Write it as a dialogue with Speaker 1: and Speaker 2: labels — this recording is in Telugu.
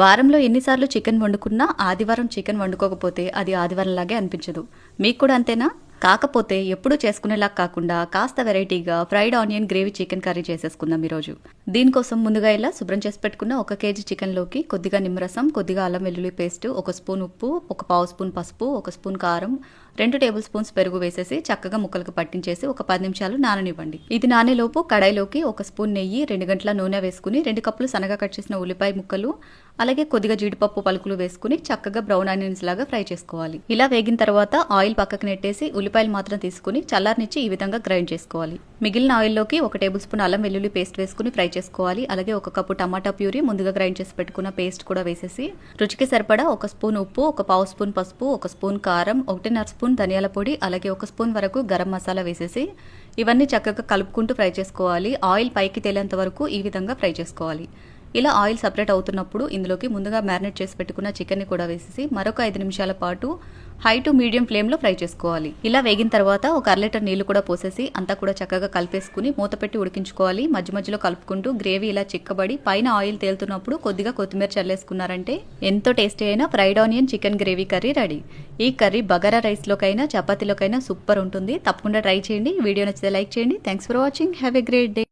Speaker 1: వారంలో ఎన్నిసార్లు చికెన్ వండుకున్నా ఆదివారం చికెన్ వండుకోకపోతే అది ఆదివారంలాగే అనిపించదు. మీకు కూడా అంతేనా? కాకపోతే ఎప్పుడూ చేసుకునేలా కాకుండా కాస్త వెరైటీగా fried onion gravy chicken curry చేసేసుకుందాం ఈరోజు. దీనికోసం ముందుగా ఇలా శుభ్రం చేసి పెట్టుకున్న 1 కేజీ చికెన్లోకి కొద్దిగా నిమ్మరసం, కొద్దిగా అల్లం వెల్లుల్లి పేస్ట్, 1 స్పూన్ ఉప్పు, 1 పావు స్పూన్ పసుపు, 1 స్పూన్ కారం, 2 టేబుల్ స్పూన్స్ పెరుగు వేసేసి చక్కగా ముక్కలకు పట్టించేసి ఒక 10 నిమిషాలు నాననివ్వండి. ఇది నానేలోపు కడాయిలోకి 1 స్పూన్ నెయ్యి, 2 గంటల నూనె వేసుకుని 2 కప్పులు సన్నగా కట్ చేసిన ఉల్లిపాయ ముక్కలు, అలాగే కొద్దిగా జీడిపప్పు పలుకులు వేసుకుని చక్కగా బ్రౌన్ ఆనియన్స్ లాగా ఫ్రై చేసుకోవాలి. ఇలా వేగిన తర్వాత ఆయిల్ పక్కకు నెట్టేసి ఉల్లిపాయలు మాత్రం తీసుకుని చల్లారనిచ్చి ఈ విధంగా గ్రైండ్ చేసుకోవాలి. మిగిలిన ఆయిల్లోకి 1 టేబుల్ స్పూన్ అల్లం వెల్లుల్లి పేస్ట్ వేసుకుని ఫ్రై చేసుకోవాలి. అలాగే 1 కప్పు టమాటా ప్యూరీ ముందుగా గ్రైండ్ చేసి పెట్టుకున్న పేస్ట్ కూడా వేసేసి రుచికి సరిపడా 1 స్పూన్ ఉప్పు, 1 పావు స్పూన్ పసుపు, 1 స్పూన్ కారం, 1.5 స్పూన్ ధనియాల పొడి, అలాగే 1 స్పూన్ వరకు గరం మసాలా వేసేసి ఇవన్నీ చక్కగా కలుపుకుంటూ ఫ్రై చేసుకోవాలి. ఆయిల్ పైకి తేలేంత వరకు ఈ విధంగా ఫ్రై చేసుకోవాలి. ఇలా ఆయిల్ సపరేట్ అవుతున్నప్పుడు ఇందులోకి ముందుగా మ్యారినేట్ చేసి పెట్టుకున్న చికెన్ని కూడా వేసేసి మరొక 5 నిమిషాల పాటు హై టు మీడియం ఫ్లేమ్లో ఫ్రై చేసుకోవాలి. ఇలా వేగిన తర్వాత 1 అర లీటర్ నీళ్లు కూడా పోసేసి అంతా కూడా చక్కగా కలిపేసుకుని మూత పెట్టి ఉడికించుకోవాలి. మధ్య మధ్యలో కలుపుకుంటూ గ్రేవీ ఇలా చిక్కబడి పైన ఆయిల్ తేలుతున్నప్పుడు కొద్దిగా కొత్తిమీర చల్లేసుకున్నారంటే ఎంతో టేస్టీ అయిన fried onion chicken gravy curry ready. ఈ కర్రీ బగారా రైస్లోకైనా చపాతీలోకైనా సూపర్ ఉంటుంది. తప్పకుండా ట్రై చేయండి. వీడియో నచ్చితే లైక్ చేయండి. Thanks for watching. Have a great day.